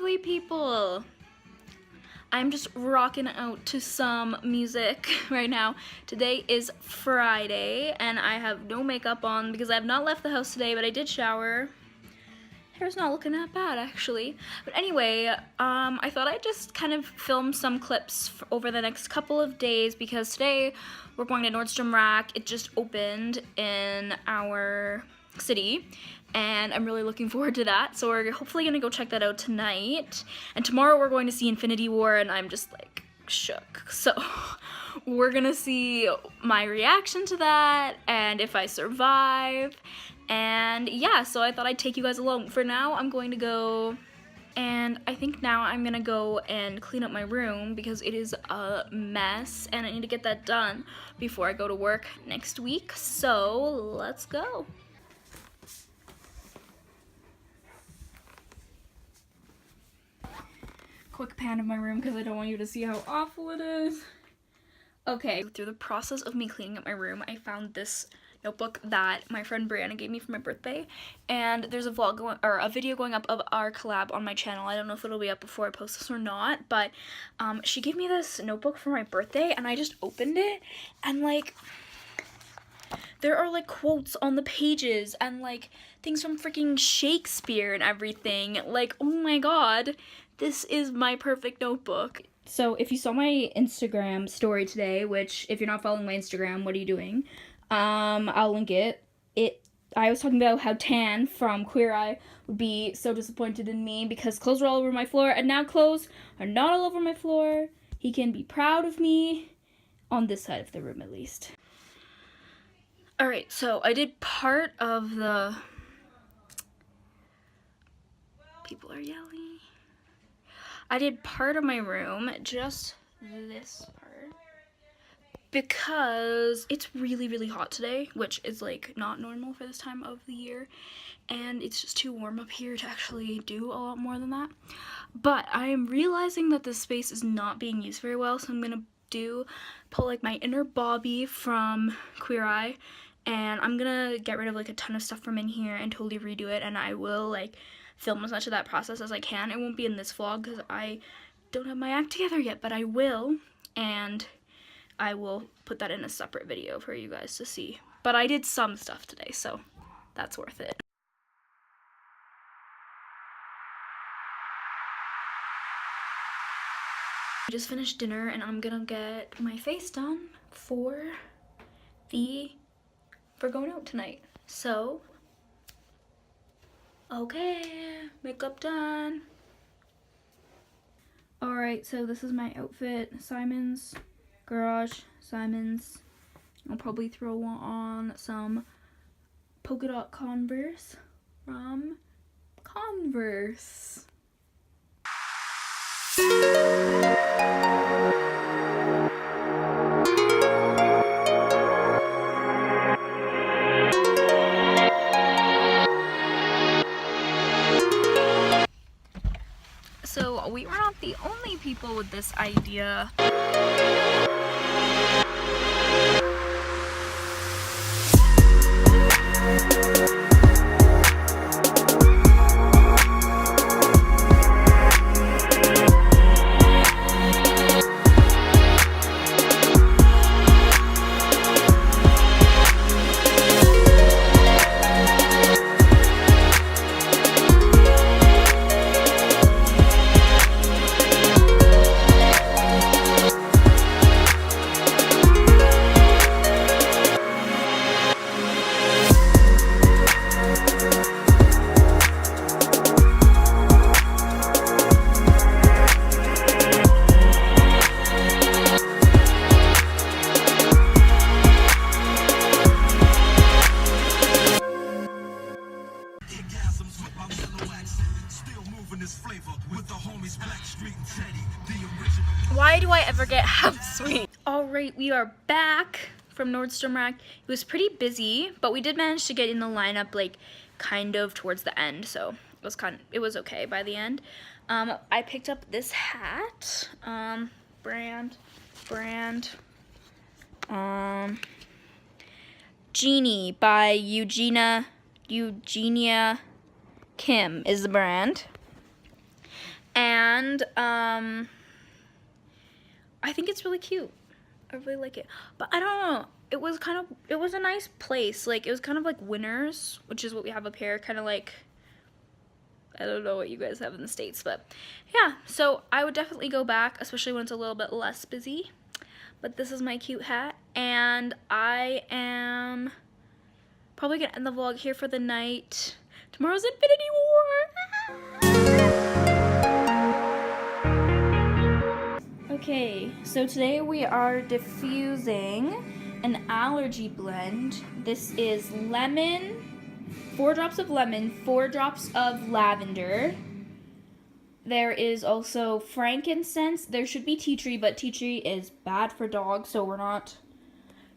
lovely people. I'm just rocking out to some music right now. Today is Friday and I have no makeup on because I have not left the house today, but I did shower. Hair's not looking that bad actually. But anyway, I thought I'd just kind of film some clips over the next couple of days because today we're going to Nordstrom Rack. It just opened in our city and I'm really looking forward to that. So we're hopefully gonna go check that out tonight. And tomorrow we're going to see Infinity War and I'm just like shook. So we're gonna see my reaction to that and if I survive. And yeah, so I thought I'd take you guys along. For now, I'm going to go, and I think now I'm gonna go and clean up my room because it is a mess and I need to get that done before I go to work next week. So let's go. Quick pan of my room because I don't want you to see how awful it is. Okay, through the process of me cleaning up my room, I found this notebook that my friend Brianna gave me for my birthday, and there's a vlog going, or a video going up of our collab on my channel. I don't know if it'll be up before I post this or not, but she gave me this notebook for my birthday and I just opened it and like there are like quotes on the pages and like things from freaking Shakespeare and everything. Like, oh my god, this is my perfect notebook. So if you saw my Instagram story today, which if you're not following my Instagram, what are you doing? I'll link it. I was talking about how Tan from Queer Eye would be so disappointed in me because clothes were all over my floor, and now clothes are not all over my floor. He can be proud of me, on this side of the room at least. Alright, so I did part of the... People are yelling. I did part of my room, just this part, because it's really hot today, which is like not normal for this time of the year, and it's just too warm up here to actually do a lot more than that. But I am realizing that this space is not being used very well, so I'm gonna pull like my inner Bobby from Queer Eye, and I'm gonna get rid of like a ton of stuff from in here and totally redo it, and I will like film as much of that process as I can. It won't be in this vlog because I don't have my act together yet, but I will, and I will put that in a separate video for you guys to see. But I did some stuff today, so that's worth it. I just finished dinner and I'm gonna get my face done for going out tonight. So, okay, makeup done. Alright, so this is my outfit. Simon's Garage, Simon's. I'll probably throw on some polka dot Converse from Converse. So we were not the only people with this idea. Why do I ever get half sweet? Alright, we are back from Nordstrom Rack. It was pretty busy, but we did manage to get in the lineup like kind of towards the end, so it was okay by the end. I picked up this hat, brand, Genie by Eugenia Kim is the brand. And I think it's really cute. I really like it. But I don't know. It was a nice place. Like, it was kind of like Winners, which is what we have up here. Kind of like, I don't know what you guys have in the States, but yeah. So I would definitely go back, especially when it's a little bit less busy. But this is my cute hat, and I am probably gonna end the vlog here for the night. Tomorrow's Infinity War! Okay, so today we are diffusing an allergy blend. This is lemon, 4 drops of lemon, 4 drops of lavender. There is also frankincense. There should be tea tree, but tea tree is bad for dogs, so we're not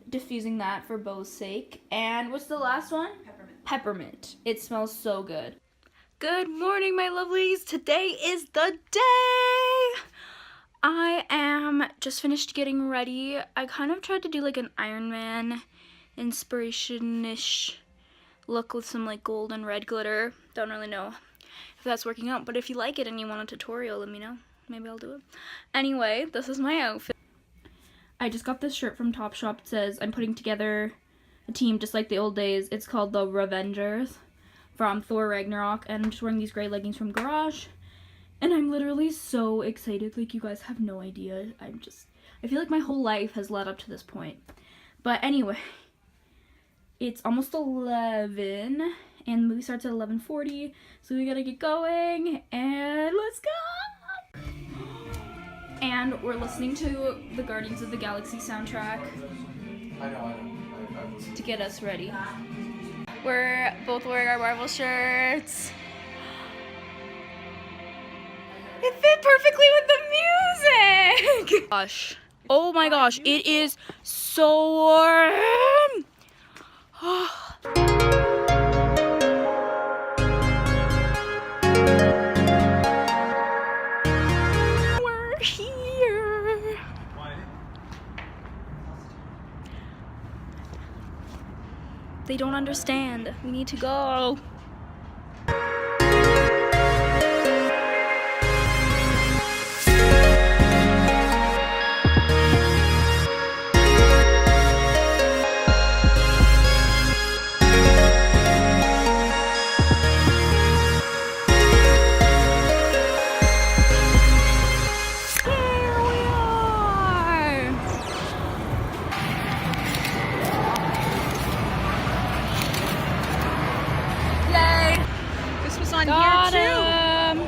diffusing that for Beau's sake. And what's the last one? Peppermint. Peppermint. It smells so good. Good morning, my lovelies. Today is the day. I am just finished getting ready. I kind of tried to do like an Iron Man inspiration-ish look with some like gold and red glitter. Don't really know if that's working out, but if you like it and you want a tutorial, let me know. Maybe I'll do it. Anyway, this is my outfit. I just got this shirt from Topshop. It says, I'm putting together a team just like the old days. It's called the Revengers from Thor Ragnarok, and I'm just wearing these gray leggings from Garage, and I'm literally so excited. Like, you guys have no idea. I feel like my whole life has led up to this point. But anyway, it's almost 11, and the movie starts at 11:40, so we gotta get going, and let's go! And we're listening to the Guardians of the Galaxy soundtrack to get us ready. We're both wearing our Marvel shirts. It fit perfectly with the music! Gosh. Oh my gosh, it is so warm! We're here. They don't understand. We need to go. Got him.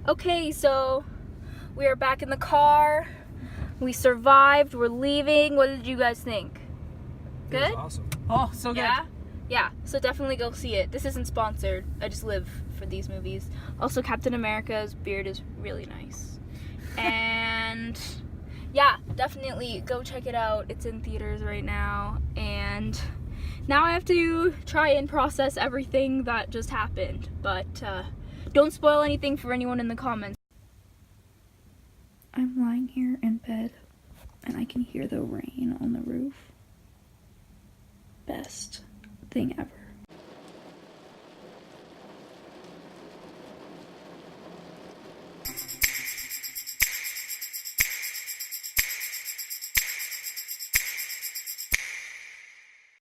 Okay, so we are back in the car. We survived. We're leaving. What did you guys think? Good? It was awesome. Oh, so good. Yeah? Yeah, so definitely go see it. This isn't sponsored. I just live for these movies. Also, Captain America's beard is really nice. And yeah, definitely go check it out. It's in theaters right now. And now I have to try and process everything that just happened. But don't spoil anything for anyone in the comments. I'm lying here in bed and I can hear the rain on the roof. Best thing ever.